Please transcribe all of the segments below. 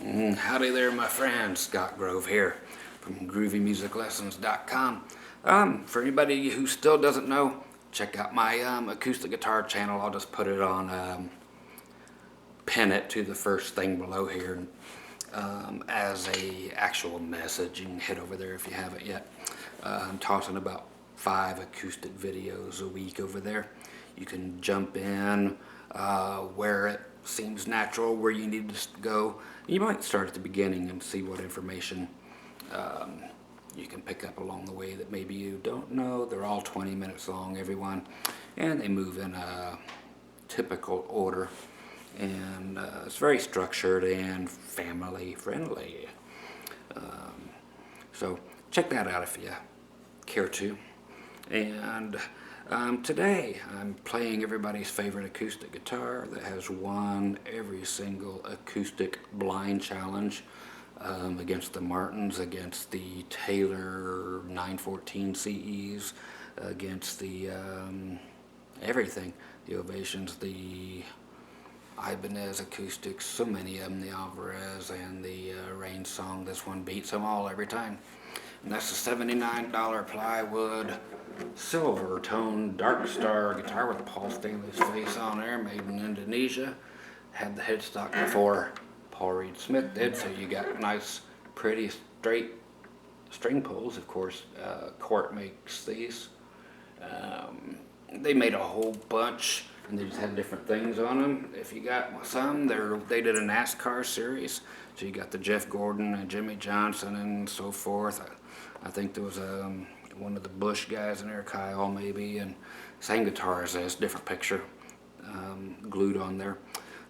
Howdy there, my friend. Scott Grove here from GroovyMusicLessons.com. For anybody who still doesn't know, check out my acoustic guitar channel. I'll just put it on, pin it to the first thing below here as a actual message. You can head over there if you haven't yet. I'm tossing about 5 acoustic videos a week over there. You can jump in where it seems natural, where you need to go. You might start at the beginning and see what information you can pick up along the way that maybe you don't know. They're all 20 minutes long, every one, and they move in a typical order, and it's very structured and family friendly. So check that out if you care to. And today I'm playing everybody's favorite acoustic guitar that has won every single acoustic blind challenge against the Martins, against the Taylor 914 CEs, against the everything, the Ovations, the Ibanez acoustics, so many of them, the Alvarez and the Rain Song. This one beats them all every time. And that's the $79 plywood silver tone Dark Star guitar with Paul Stanley's face on there, made in Indonesia. Had the headstock before Paul Reed Smith did, so you got nice, pretty, straight string pulls. Of course, Court makes these. They made a whole bunch, and they just had different things on them. If you got some, they did a NASCAR series, so you got the Jeff Gordon and Jimmy Johnson and so forth. I think there was one of the Bush guys in there, Kyle maybe, and same guitar as this, different picture glued on there.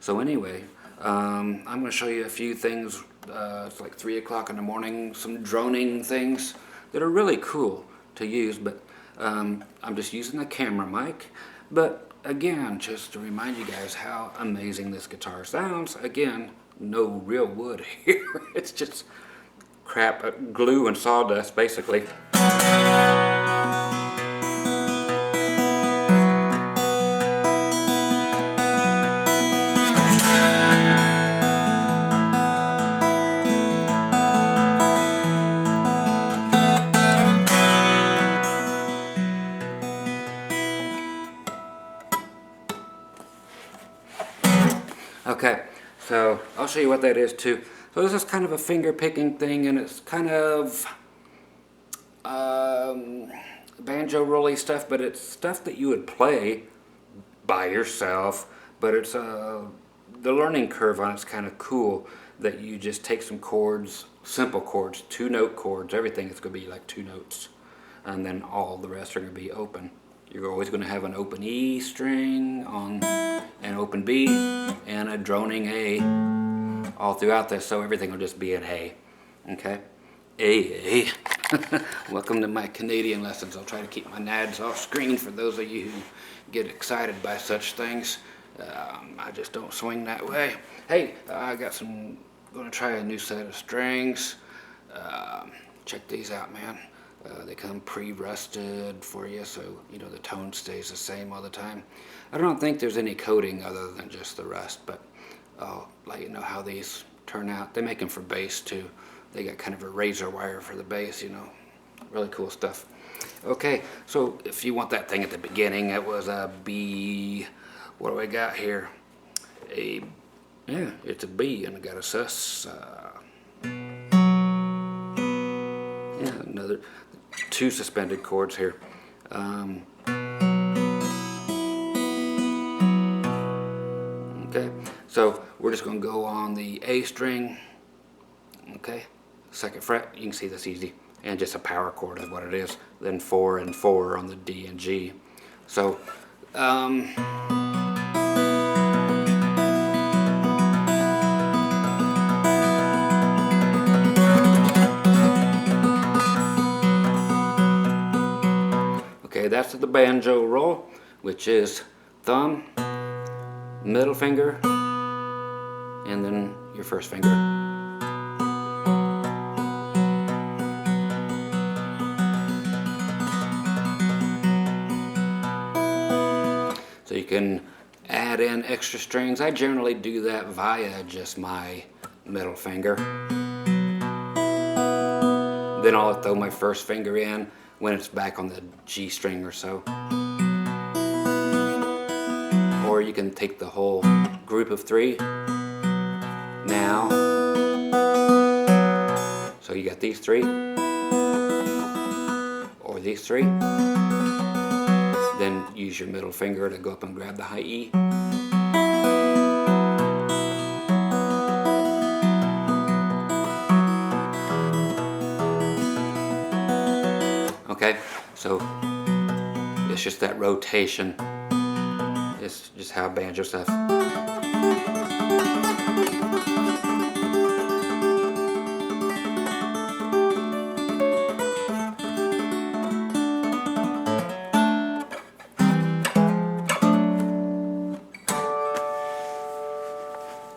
So anyway, I'm going to show you a few things. It's like 3 o'clock in the morning, some droning things that are really cool to use, but I'm just using the camera mic. But again, just to remind you guys how amazing this guitar sounds. Again, no real wood here. It's just crap, glue and sawdust basically. Okay, so I'll show you what that is too. So this is kind of a finger picking thing, and it's kind of banjo rolly stuff, but it's stuff that you would play by yourself. But it's the learning curve on it's kind of cool, that you just take some chords, simple chords, 2-note chords. Everything is going to be like 2 notes, and then all the rest are going to be open. You're always going to have an open E string on an open B and a droning A all throughout this, so everything will just be an A. Okay? A. Welcome to my Canadian lessons. I'll try to keep my nads off screen for those of you who get excited by such things. I just don't swing that way. Hey, I got going to try a new set of strings. Check these out, man. They come pre-rusted for you, so you know the tone stays the same all the time. I don't think there's any coating other than just the rust, but I'll let you know how these turn out. They make them for bass too. They got kind of a razor wire for the bass, you know. Really cool stuff. Okay, so if you want that thing at the beginning, it was a B. What do I got here? Yeah, it's a B, and I got a sus. Yeah, another 2 suspended chords here. Okay, so we're just going to go on the A string. Okay, 2nd fret. You can see that's easy, and just a power chord is what it is. Then 4 and 4 on the D and G. So okay, that's the banjo roll, which is thumb, middle finger, and then your first finger. So you can add in extra strings. I generally do that via just my middle finger. Then I'll throw my first finger in when it's back on the G string or so. Or you can take the whole group of 3 now. So you got these 3, or these 3. Then use your middle finger to go up and grab the high E. Okay, so it's just that rotation. It's just how banjo stuff.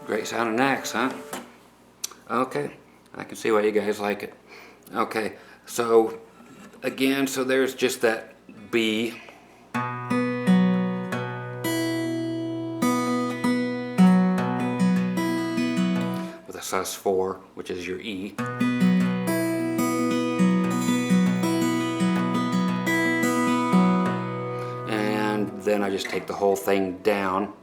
Great sounding axe, huh? Okay, I can see why you guys like it. Okay, so again, so there's just that B. With a sus4, which is your E. And then I just take the whole thing down.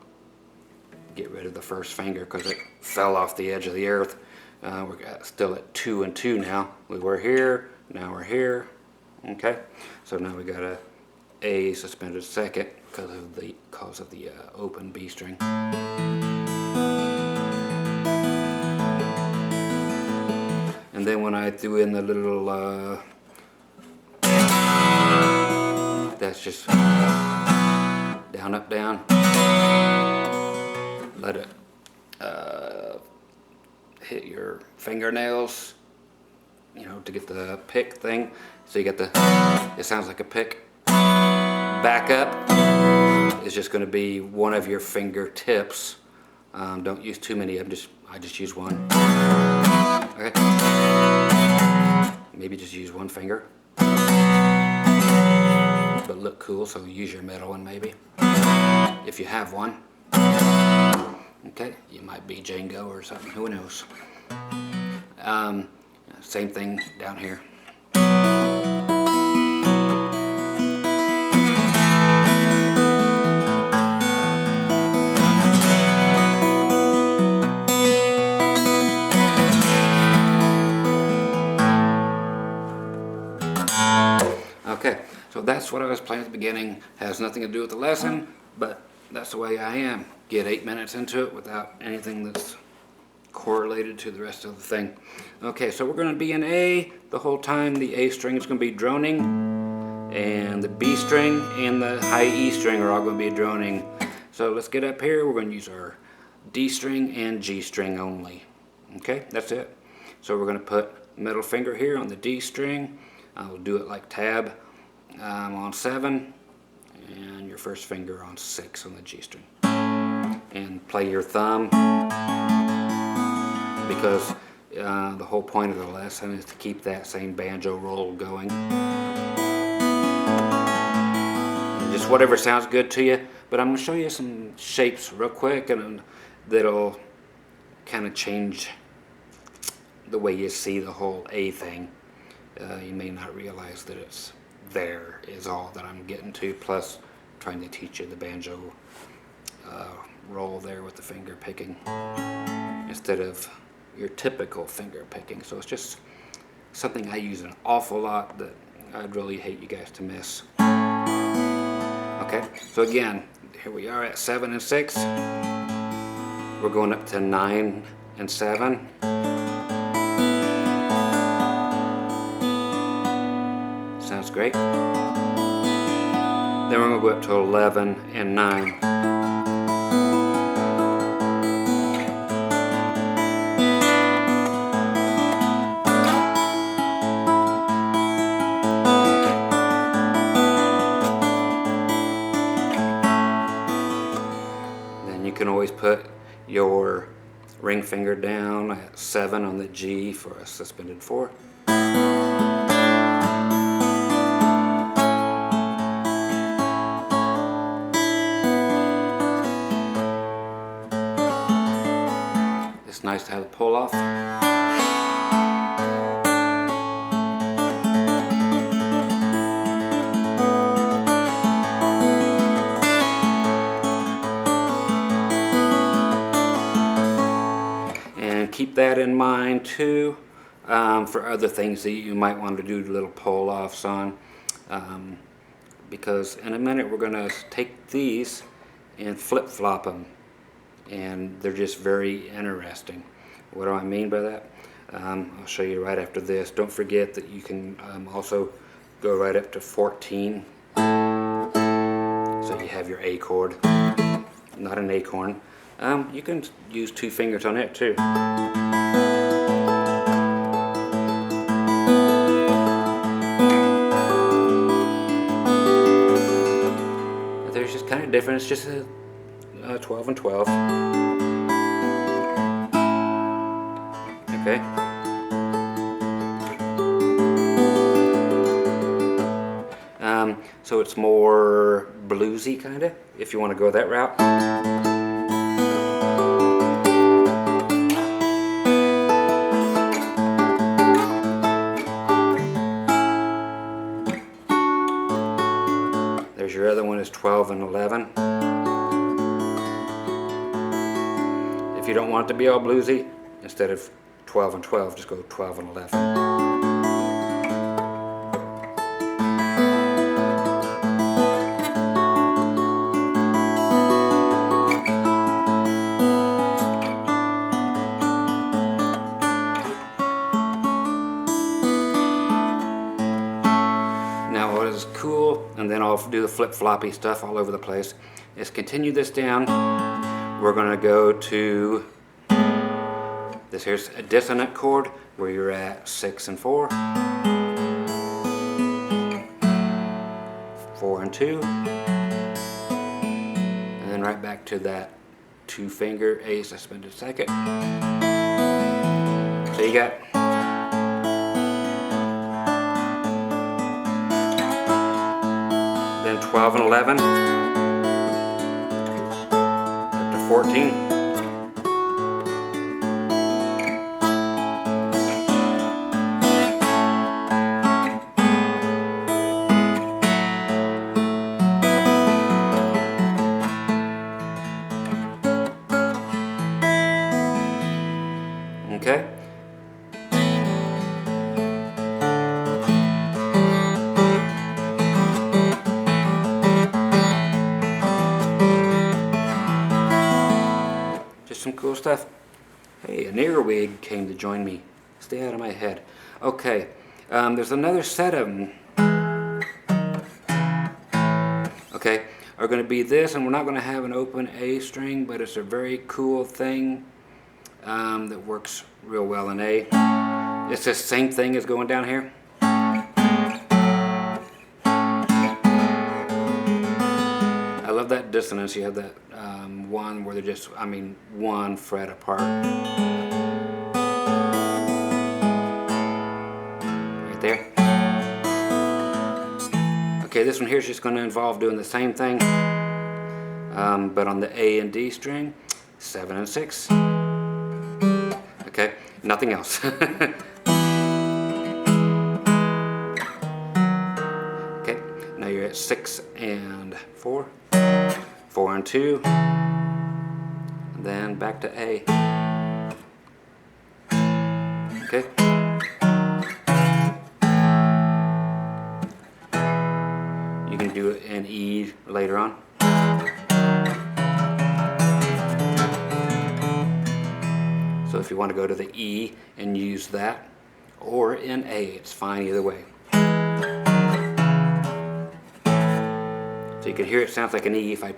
Get rid of the first finger because it fell off the edge of the earth. We're still at 2 and 2 now. We were here, now we're here. Okay, so now we got a suspended second because of the open B string. And then when I threw in the little that's just down, up, down. Let it hit your fingernails, you know, to get the pick thing. So you get the, it sounds like a pick. Back up is just going to be one of your fingertips. Don't use too many of them, I just use one. Okay. Maybe just use one finger. But look cool, so use your middle one maybe. If you have one. Okay, you might be Django or something, who knows. Same thing down here. Okay, so that's what I was playing at the beginning. Has nothing to do with the lesson, but that's the way I am. Get 8 minutes into it without anything that's correlated to the rest of the thing. Okay, so we're going to be in A the whole time. The A string is going to be droning, and the B string and the high E string are all going to be droning. So let's get up here. We're going to use our D string and G string only. Okay, that's it. So we're going to put middle finger here on the D string. I'll do it like tab on 7, and your first finger on 6 on the G string. And play your thumb, because the whole point of the lesson is to keep that same banjo roll going. And just whatever sounds good to you, but I'm going to show you some shapes real quick, and that'll kind of change the way you see the whole A thing. You may not realize that it's there is all that I'm getting to, plus trying to teach you the banjo roll there with the finger picking instead of your typical finger picking. So it's just something I use an awful lot that I'd really hate you guys to miss. Okay, so again, here we are at 7 and 6. We're going up to 9 and 7. Sounds great. Then we're going to go up to 11 and 9. Then you can always put your ring finger down at 7 on the G for a suspended 4. It's nice to have a pull off. And keep that in mind too, for other things that you might want to do little pull-offs on. Because in a minute we're going to take these and flip-flop them, and they're just very interesting. What do I mean by that? I'll show you right after this. Don't forget that you can also go right up to 14, so you have your A chord, not an acorn. You can use 2 fingers on it too. There's just kind of different. It's just a 12 and 12. Okay. So it's more bluesy kind of, if you want to go that route. There's your other one is 12 and 11. If you don't want it to be all bluesy, instead of 12 and 12, just go 12 and 11. Now what is cool, and then I'll do the flip-floppy stuff all over the place, is continue this down. We're going to go to this. Here's a dissonant chord where you're at 6 and 4, 4 and 2, and then right back to that 2-finger A suspended second. So you got then 12 and 11 up to 14. Okay. Just some cool stuff. Hey, an earwig came to join me. Stay out of my head. Okay, there's another set of them. Okay, are going to be this, and we're not going to have an open A string, but it's a very cool thing. That works real well in A. It's the same thing as going down here. I love that dissonance. You have that one where they're just, one fret apart. Right there. Okay, this one here is just going to involve doing the same thing, but on the A and D string, 7 and 6. Okay, nothing else. Okay, now you're at 6 and 4, 4 and 2, and then back to A. Okay. You can do an E later on. So if you want to go to the E and use that, or in A, it's fine either way. So you can hear it sounds like an E if I,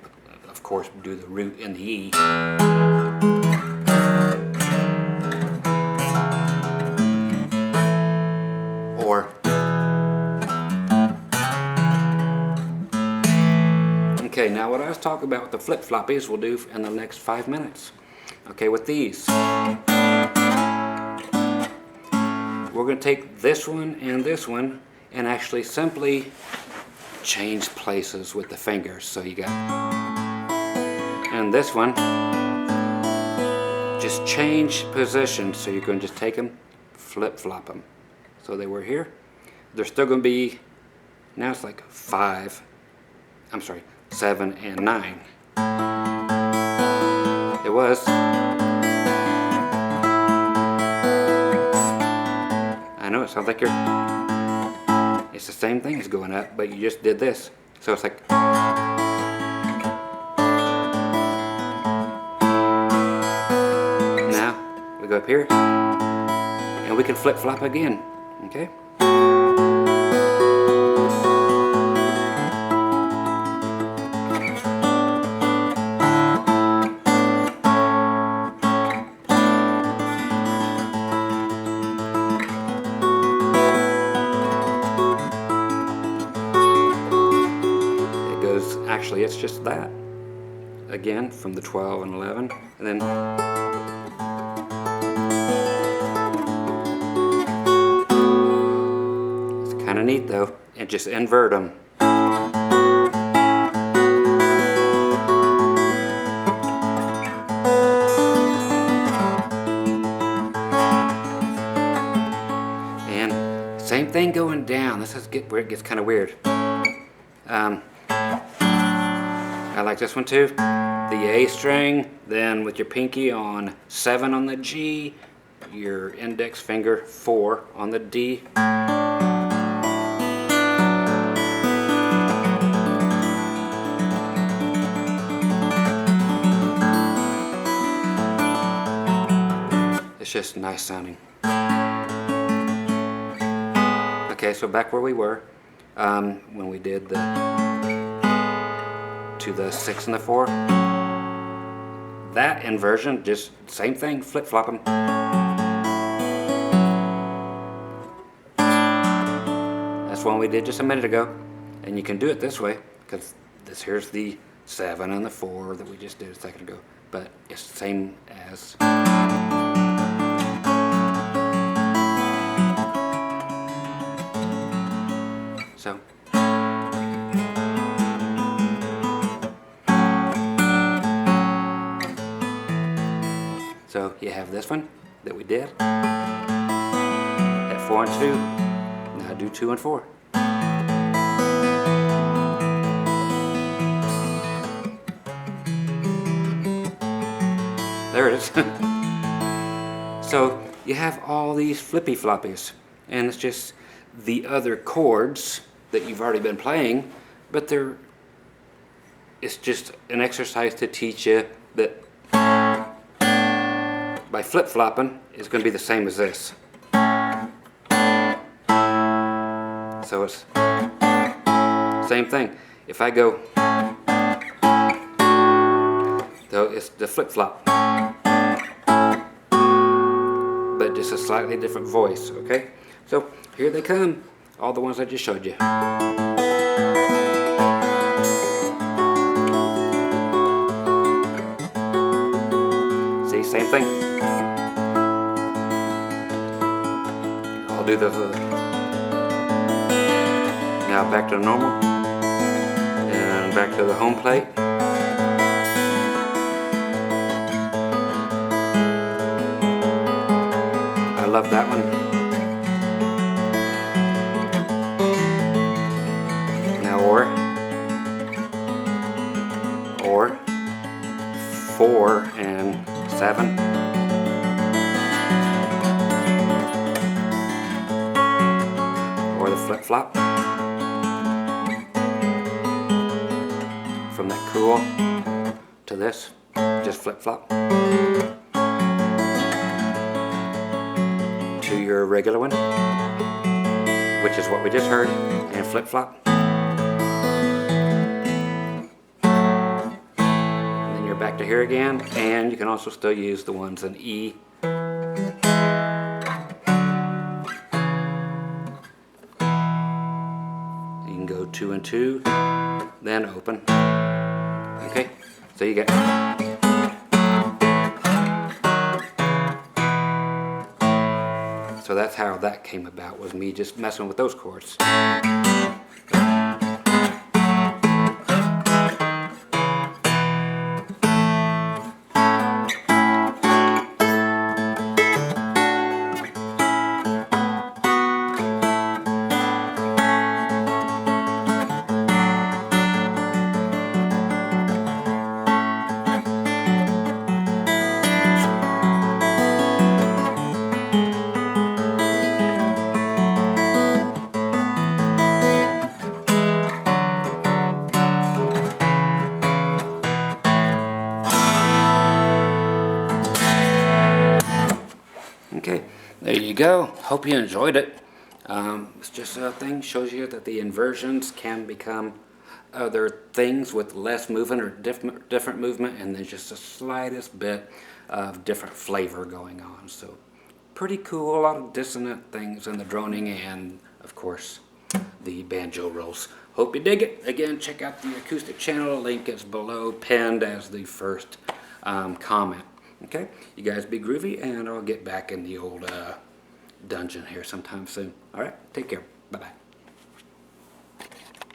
of course, do the root in the E. Or okay, now what I was talking about with the flip-floppies we'll do in the next 5 minutes. Okay, with these, we're going to take this one and actually simply change places with the fingers. So you got, and this one, just just change position. So you're going to just take them, flip-flop them. So they were here. They're still going to be, now it's like 7 and 9. It was. I know it sounds like it's the same thing as going up, but you just did this. So it's like. Now we go up here and we can flip-flop again, okay? Actually, it's just that. Again, from the 12 and 11, and then it's kind of neat though, and just invert them. And same thing going down. This is where it gets kind of weird. I like this one too. The A string, then with your pinky on 7 on the G, your index finger 4 on the D. It's just nice sounding. Okay, so back where we were when we did to the 6 and the 4. That inversion, just same thing, flip-flop them. That's one we did just a minute ago. And you can do it this way, because here's the 7 and the 4 that we just did a second ago. But it's the same as. So you have this one that we did at 4 and 2. Now do 2 and 4. There it is. So you have all these flippy floppies, and it's just the other chords that you've already been playing, but it's just an exercise to teach you that by flip-flopping, it's going to be the same as this. So it's same thing. If I go, so it's the flip-flop, but just a slightly different voice, okay? So here they come, all the ones I just showed you. See, same thing. I'll do the now back to normal and back to the home plate. I love that one. Now or 4 and 7. Or the flip-flop. From that cool to this, just flip-flop. To your regular one, which is what we just heard, and flip-flop. And then you're back to here again, and you can also still use the ones in E. You can go 2 and 2, then open. Okay, so you get. So that's how that came about, was me just messing with those chords. Okay, there you go. Hope you enjoyed it. It's just a thing, shows you that the inversions can become other things with less movement or different movement, and then just the slightest bit of different flavor going on. So pretty cool, a lot of dissonant things in the droning and of course the banjo rolls. Hope you dig it. Again, check out the acoustic channel. Link is below, pinned as the first comment. Okay, you guys be groovy, and I'll get back in the old dungeon here sometime soon. All right, take care. Bye-bye.